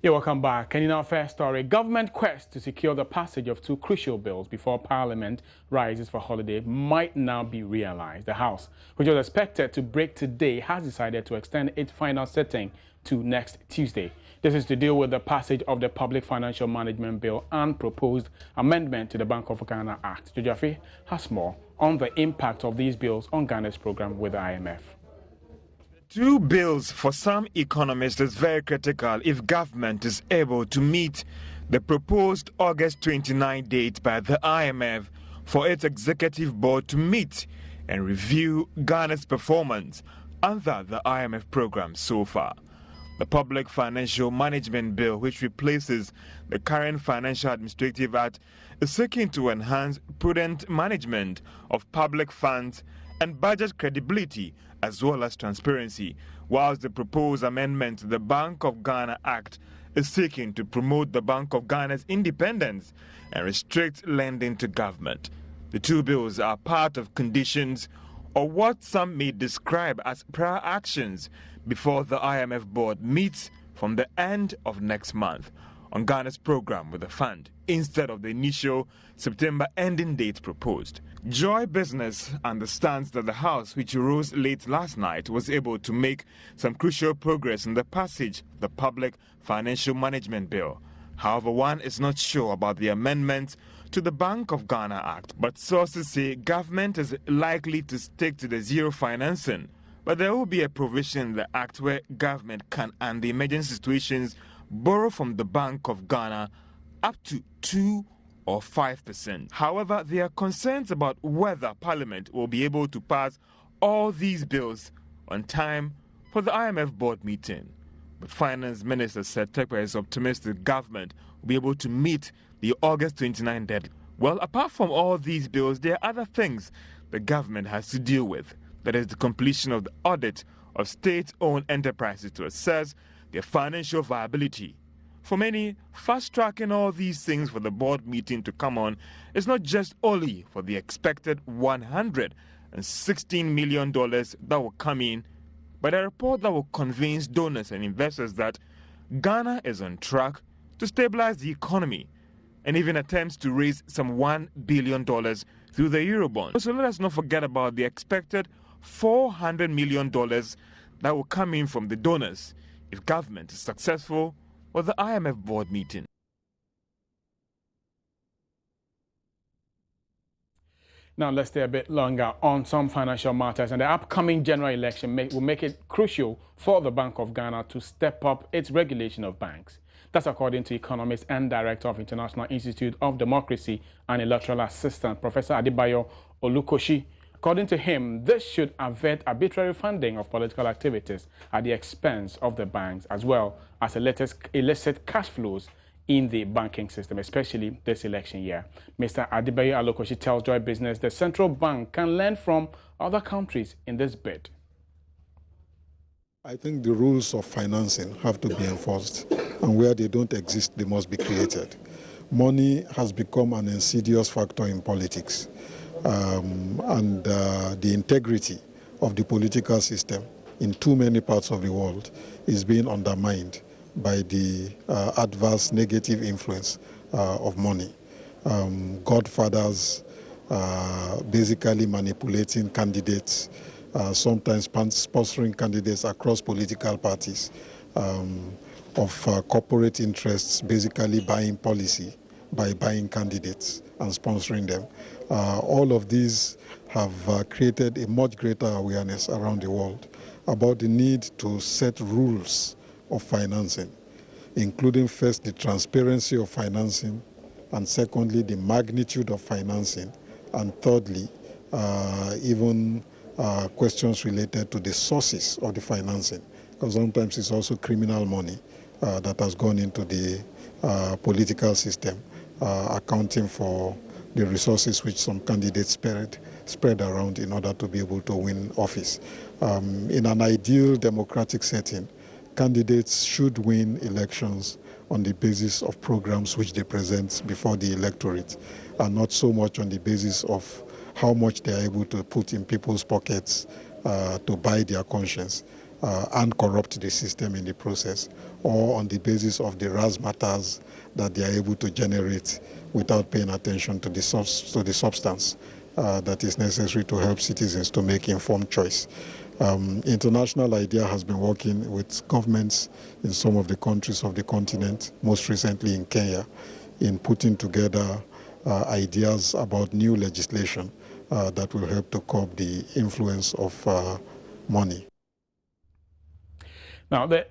Yeah, welcome back. And in our first story, government quest to secure the passage of two crucial bills before Parliament rises for holiday might now be realized. The House, which was expected to break today, has decided to extend its final sitting to next Tuesday. This is to deal with the passage of the Public Financial Management Bill and proposed amendment to the Bank of Ghana Act. Jojafi has more on the impact of these bills on Ghana's program with the IMF. Two bills for some economists is very critical if government is able to meet the proposed August 29 date by the IMF for its executive board to meet and review Ghana's performance under the IMF program so far. The Public Financial Management Bill, which replaces the current Financial Administrative Act, is seeking to enhance prudent management of public funds and budget credibility as well as transparency, whilst the proposed amendment to the Bank of Ghana Act is seeking to promote the Bank of Ghana's independence and restrict lending to government. The two bills are part of conditions or what some may describe as prior actions before the IMF board meets from the end of next month on Ghana's program with the fund, instead of the initial September ending date proposed. Joy Business understands that the House, which rose late last night, was able to make some crucial progress in the passage of the Public Financial Management Bill. However, one is not sure about the amendments to the Bank of Ghana Act, but sources say government is likely to stick to the zero financing. But there will be a provision in the Act where government can, under emergency situations, borrow from the Bank of Ghana up to 2 or 5%. However, there are concerns about whether Parliament will be able to pass all these bills on time for the IMF board meeting. But Finance Minister said Tekpa is optimistic government will be able to meet the August 29 deadline. Well, apart from all these bills, there are other things the government has to deal with. That is the completion of the audit of state-owned enterprises to assess their financial viability. For many, fast-tracking all these things for the board meeting to come on is not just only for the expected $116 million that will come in, but a report that will convince donors and investors that Ghana is on track to stabilize the economy and even attempts to raise some $1 billion through the Eurobond. So let us not forget about the expected $400 million that will come in from the donors if government is successful with the IMF board meeting. Now let's stay a bit longer on some financial matters, and the upcoming general election will make it crucial for the Bank of Ghana to step up its regulation of banks. That's according to economist and director of International Institute of Democracy and Electoral Assistant, Professor Adebayo Olukoshi. According to him, this should avert arbitrary funding of political activities at the expense of the banks, as well as illicit cash flows in the banking system, especially this election year. Mr. Adebayo Olukoshi tells Joy Business the central bank can learn from other countries in this bid. I think the rules of financing have to be enforced, and where they don't exist, they must be created. Money has become an insidious factor in politics. The integrity of the political system in too many parts of the world is being undermined by the adverse negative influence of money. Godfathers basically manipulating candidates, sometimes sponsoring candidates across political parties, of corporate interests basically buying policy by buying candidates and sponsoring them. All of these have created a much greater awareness around the world about the need to set rules of financing, including first the transparency of financing, and secondly the magnitude of financing, and thirdly even questions related to the sources of the financing, because sometimes it's also criminal money that has gone into the political system, accounting for the resources which some candidates spread around in order to be able to win office. In an ideal democratic setting, candidates should win elections on the basis of programs which they present before the electorate, and not so much on the basis of how much they are able to put in people's pockets to buy their conscience. and corrupt the system in the process, or on the basis of the razzmatazz that they are able to generate without paying attention to the substance that is necessary to help citizens to make informed choice. International IDEA has been working with governments in some of the countries of the continent, most recently in Kenya, in putting together ideas about new legislation that will help to curb the influence of money. Now, the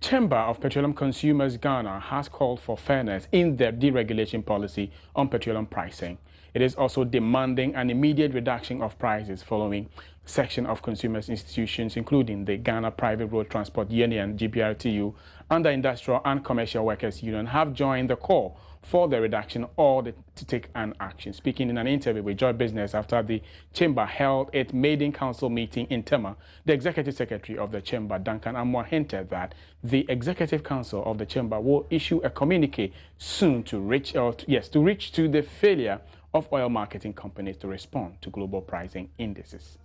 Chamber of Petroleum Consumers Ghana has called for fairness in their deregulation policy on petroleum pricing. It is also demanding an immediate reduction of prices following section of consumers institutions, including the Ghana Private Road Transport Union, GPRTU, and the Industrial and Commercial Workers Union have joined the call for the reduction or to take an action. Speaking in an interview with Joy Business after the Chamber held its maiden council meeting in Tema, the Executive Secretary of the Chamber, Duncan Amwa, hinted that the Executive Council of the Chamber will issue a communique soon to reach to the failure of oil marketing companies to respond to global pricing indices.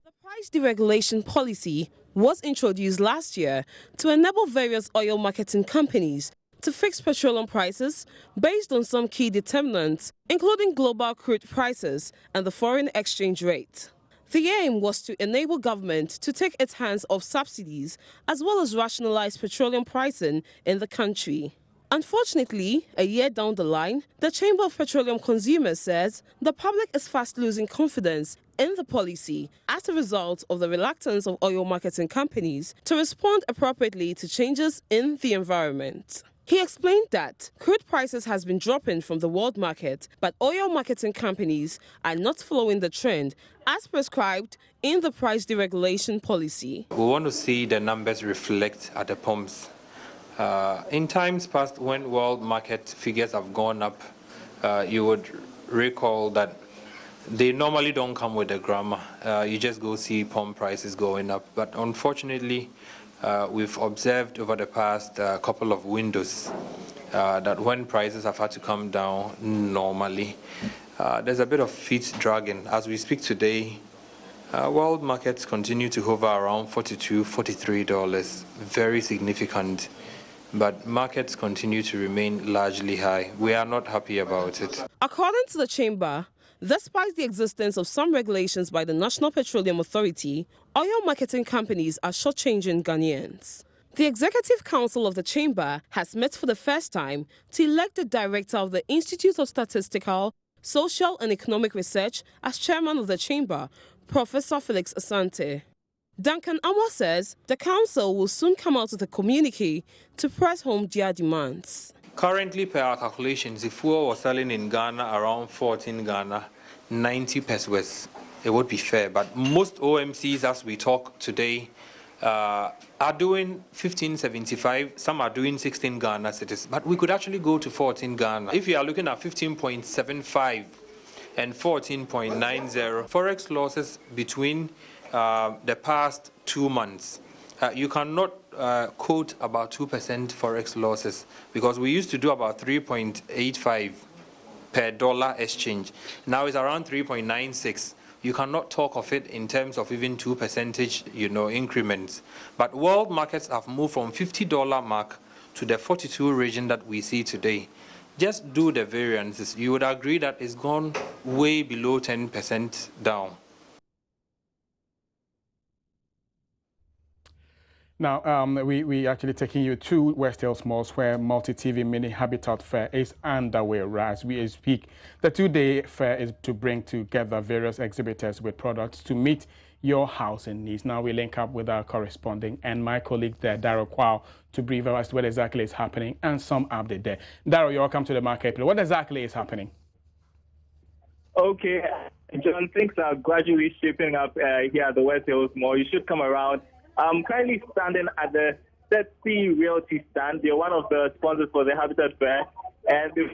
The price deregulation policy was introduced last year to enable various oil marketing companies to fix petroleum prices based on some key determinants, including global crude prices and the foreign exchange rate. The aim was to enable government to take its hands off subsidies as well as rationalize petroleum pricing in the country. Unfortunately, a year down the line, the Chamber of Petroleum Consumers says the public is fast losing confidence in the policy as a result of the reluctance of oil marketing companies to respond appropriately to changes in the environment. He explained that crude prices has been dropping from the world market, but oil marketing companies are not following the trend as prescribed in the price deregulation policy. We want to see the numbers reflect at the pumps. In times past, when world market figures have gone up, you would recall that they normally don't come with a grammar. You just go see pump prices going up. But unfortunately, we've observed over the past couple of windows that when prices have had to come down normally, there's a bit of feet dragging. As we speak today, world markets continue to hover around $42, $43, very significant. But markets continue to remain largely high. We are not happy about it. According to the Chamber, despite the existence of some regulations by the National Petroleum Authority, oil marketing companies are shortchanging Ghanaians. The Executive Council of the Chamber has met for the first time to elect the Director of the Institute of Statistical, Social and Economic Research as Chairman of the Chamber, Professor Felix Asante. Duncan Amwa says the council will soon come out with a communique to press home their demands. Currently, per our calculations, if fuel was selling in Ghana around 14 Ghana, 90 pesos, it would be fair. But most OMCs, as we talk today, are doing 15.75. Some are doing 16 Ghana cities. But we could actually go to 14 Ghana. If you are looking at 15.75 and 14.90, forex losses between the past 2 months, you cannot quote about 2% forex losses because we used to do about 3.85 per dollar exchange. Now it's around 3.96. You cannot talk of it in terms of even 2%, increments. But world markets have moved from $50 mark to the 42 region that we see today. Just do the variances. You would agree that it's gone way below 10% down. Now, we actually taking you to West Hills Malls, where Multi-TV Mini Habitat Fair is underway as we speak. The two-day fair is to bring together various exhibitors with products to meet your housing needs. Now we link up with our correspondent and my colleague there, Daryl Kwao, to brief us what exactly is happening and some update there. Daryl, you're welcome to the marketplace. What exactly is happening? Okay, John, things are gradually shaping up here at the West Hills Mall. You should come around. I'm currently standing at the Setsi Realty stand. They're one of the sponsors for the Habitat Fair. And there's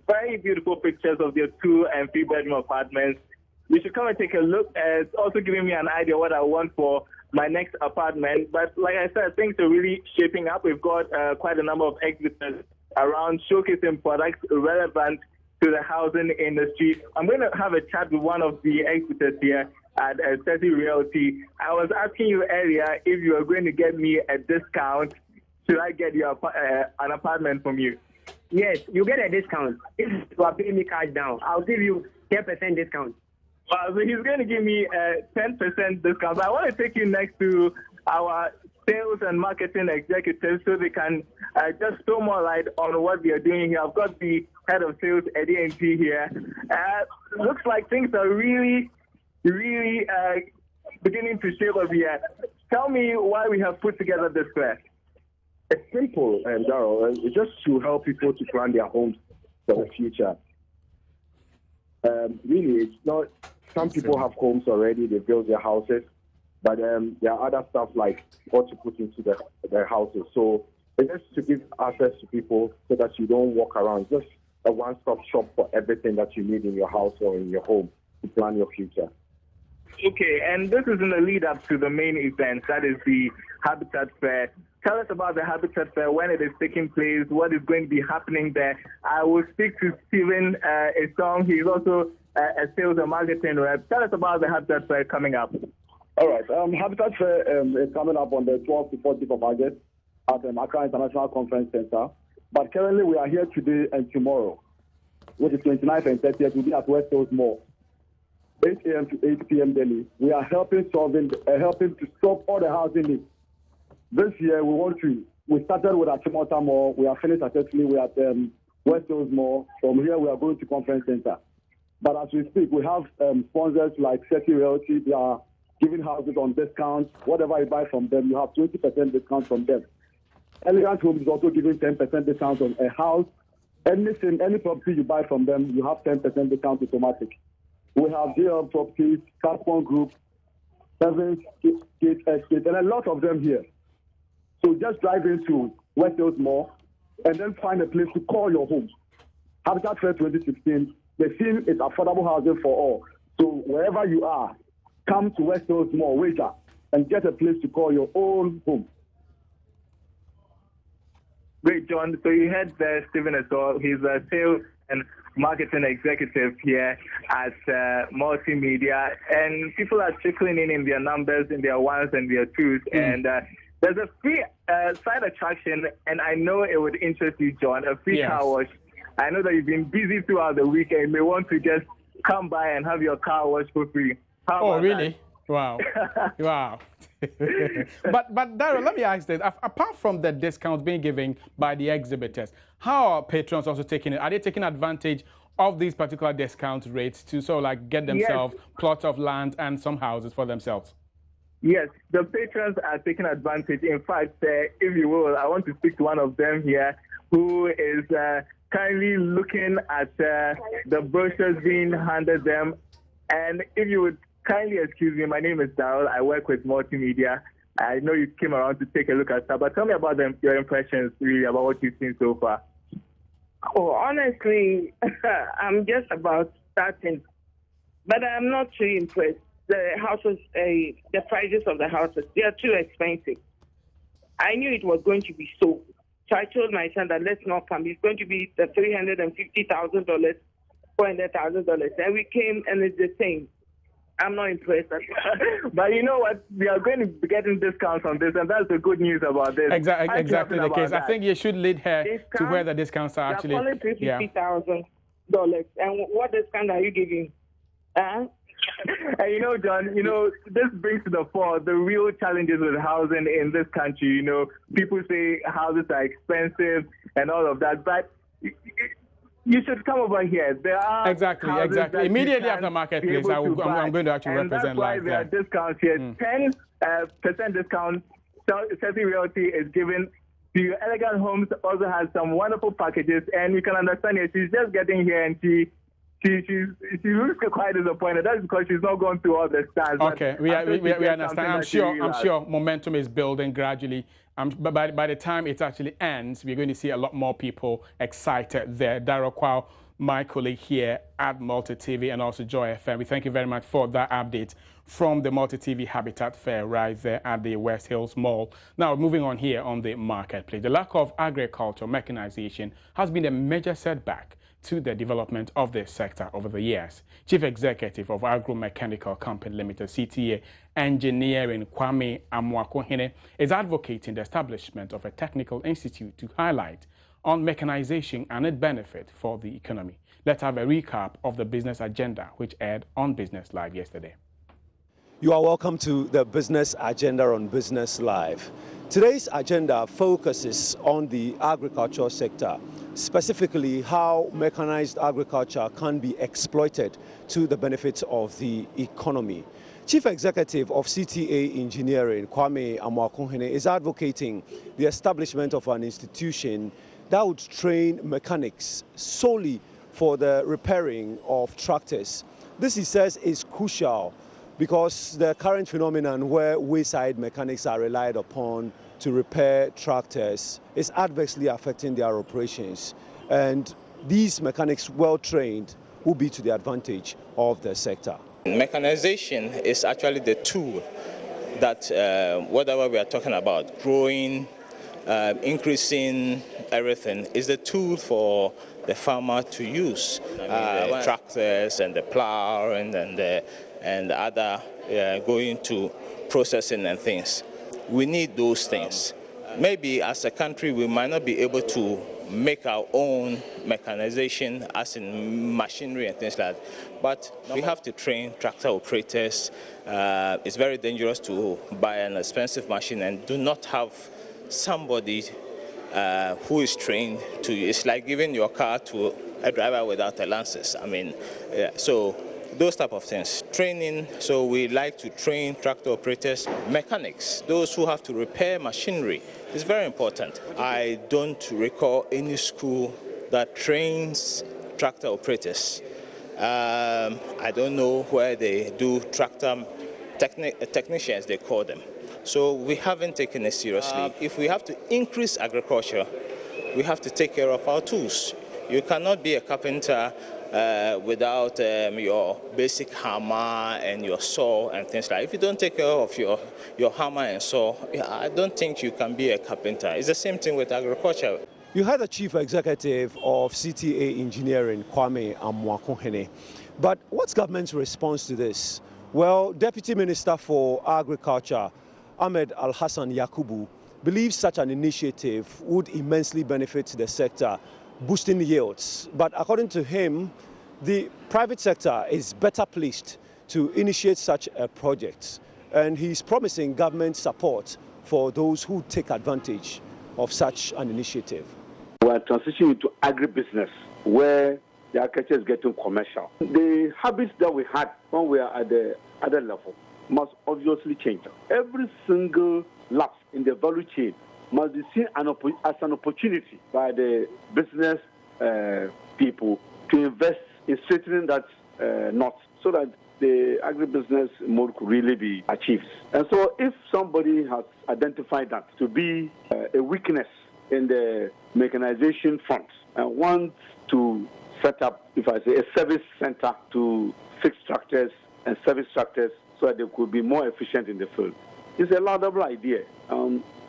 very beautiful pictures of their 2- and 3-bedroom apartments. You should come and take a look. It's also giving me an idea what I want for my next apartment. But like I said, things are really shaping up. We've got quite a number of exhibitors around showcasing products relevant to the housing industry. I'm going to have a chat with one of the exhibitors here at Ceci Realty. I was asking you earlier if you were going to get me a discount. Should I get you an apartment from you? Yes, you get a discount. If you are paying me cash down, I'll give you 10% discount. So he's going to give me a 10% discount. I want to take you next to our sales and marketing executives so they can just throw more light on what we are doing here. I've got the head of sales, Eddie NT, here. Looks like things are really beginning to shape up here. Tell me why we have put together this fair. It's simple, Darryl. It's just to help people to plan their homes for the future. Really, it's not. Some people have homes already; they build their houses, but there are other stuff like what to put into their houses. So it's just to give access to people so that you don't walk around. Just a one-stop shop for everything that you need in your house or in your home to plan your future. Okay, and this is in the lead up to the main event, that is the Habitat Fair. Tell us about the Habitat Fair, when it is taking place, what is going to be happening there. I will speak to Stephen Esong. He's also a sales and marketing rep. Tell us about the Habitat Fair coming up. All right. Habitat Fair is coming up on the 12th to 14th of August at the Accra International Conference Center. But currently we are here today and tomorrow, which is 29th and 30th. We'll be at West Hills Mall, 8 a.m. to 8 p.m. daily. We are helping to solve all the housing needs. This year, we started with Achimota Mall. We are finished successfully. We are at West Hills Mall. From here, we are going to Conference Center. But as we speak, we have sponsors like Ceci Realty. They are giving houses on discounts. Whatever you buy from them, you have 20% discount from them. Elegant Homes is also giving 10% discount on a house. Any property you buy from them, you have 10% discount automatic. We have GL Properties, Caspon Group, Evans, Gate Estate, and a lot of them here. So just drive into West Hills Mall and then find a place to call your home. Habitat Fair 2016, the theme is affordable housing for all. So wherever you are, come to West Hills Mall, wager, and get a place to call your own home. Great, John. So you heard Stephen Esong. He's a sales and marketing executive here at Multimedia. And people are trickling in their numbers, in their ones and their twos. And there's a free side attraction, and I know it would interest you, John, a free car wash. I know that you've been busy throughout the week and you may want to just come by and have your car washed for free. Oh, really? That? Wow. Wow. But Darryl, let me ask this. Apart from the discounts being given by the exhibitors, how are patrons also taking it? Are they taking advantage of these particular discount rates to sort of like get themselves plots of land and some houses for themselves? Yes, the patrons are taking advantage. In fact, if you will, I want to speak to one of them here who is kindly looking at the brochures being handed them. And if you would kindly excuse me, my name is Darryl. I work with Multimedia. I know you came around to take a look at stuff, but tell me about your impressions, really, about what you've seen so far. Oh, honestly, I'm just about starting, but I'm not too impressed. The houses, the prices of the houses, they are too expensive. I knew it was going to be so. So I told my son that let's not come. It's going to be the $350,000, $400,000. And we came and it's the same. I'm not impressed. But you know what? We are going to be getting discounts on this, and that's the good news about this. Exactly the case. I think you should lead her to where the discounts are actually. They're calling $350,000. And what discount are you giving? And you know, John, this brings to the fore the real challenges with housing in this country. People say houses are expensive and all of that, but you should come over here. There are exactly. Immediately after marketplace, I'm going to actually represent live there. And that's why there are discounts here. 10% discount. Ceci Realty is given to you. Elegant Homes also has some wonderful packages, and you can understand it. She's just getting here, and she looks quite disappointed. That's because she's not going through all the stars. Okay, we understand. I'm sure momentum is building gradually. But by the time it actually ends, we're going to see a lot more people excited there. Darryl Kwao, my colleague here at Multi TV and also Joy FM. We thank you very much for that update from the Multi TV Habitat Fair right there at the West Hills Mall. Now, moving on here on the marketplace. The lack of agricultural mechanization has been a major setback to the development of this sector over the years. Chief Executive of Agro-Mechanical Company Limited, CTA Engineering, Kwame Amwakohene, is advocating the establishment of a technical institute to highlight on mechanization and its benefit for the economy. Let's have a recap of the business agenda, which aired on Business Live yesterday. You are welcome to the Business Agenda on Business Live. Today's agenda focuses on the agriculture sector, specifically how mechanized agriculture can be exploited to the benefit of the economy. Chief Executive of CTA Engineering, Kwame Amwakohene, is advocating the establishment of an institution that would train mechanics solely for the repairing of tractors. This, he says, is crucial because the current phenomenon where wayside mechanics are relied upon to repair tractors is adversely affecting their operations. And these mechanics, well trained, will be to the advantage of the sector. Mechanization is actually the tool that whatever we are talking about, growing, increasing everything, is the tool for the farmer to use. The tractors and the plow and other going to processing and things. We need those things. Maybe as a country we might not be able to make our own mechanization as in machinery and things like that, but we have to train tractor operators. It's very dangerous to buy an expensive machine and do not have somebody who is trained to. It's like giving your car to a driver without a license. I mean, so those type of things. Training, so we like to train tractor operators, mechanics, those who have to repair machinery. It's very important. I don't recall any school that trains tractor operators. I don't know where they do tractor technicians, they call them. So we haven't taken it seriously. If we have to increase agriculture, we have to take care of our tools. You cannot be a carpenter without your basic hammer and your saw and things like that. If you don't take care of your hammer and saw, I don't think you can be a carpenter. It's the same thing with agriculture. You heard the Chief Executive of CTA Engineering, Kwame Amwakohene. But what's government's response to this? Well, Deputy Minister for Agriculture, Ahmed Al-Hassan Yakubu, believes such an initiative would immensely benefit the sector, boosting yields. But according to him, the private sector is better placed to initiate such a project. And he's promising government support for those who take advantage of such an initiative. We are transitioning into agribusiness, where the agriculture is getting commercial. The habits that we had when we are at the other level must obviously change. Every single lapse in the value chain must be seen as an opportunity by the business people to invest in strengthening that knot so that the agribusiness mode could really be achieved. And so if somebody has identified that to be a weakness in the mechanization front and wants to set up, if I say, a service center to fix tractors and service tractors so that they could be more efficient in the field, it's a laudable idea.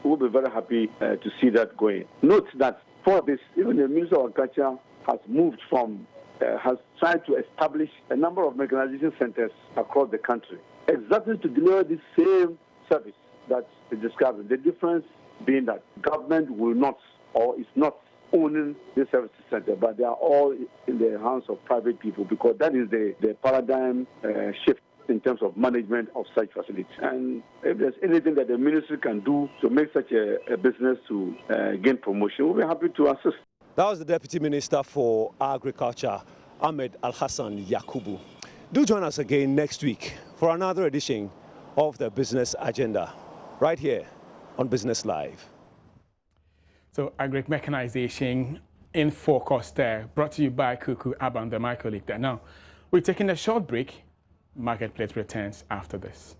We'll be very happy to see that going. Note that for this, even the Minister of Agriculture has moved from, has tried to establish a number of mechanization centers across the country, exactly to deliver the same service that is described. The difference being that government will not, or is not owning the service center, but they are all in the hands of private people, because that is the paradigm shift in terms of management of such facilities. And if there's anything that the ministry can do to make such a business to gain promotion, we'll be happy to assist. That was the Deputy Minister for Agriculture, Ahmed Al-Hassan Yakubu. Do join us again next week for another edition of the Business Agenda, right here on Business Live. So, agri-mechanization in focus there, brought to you by Kuku Aban, my colleague there. Now, we're taking a short break. Marketplace returns after this.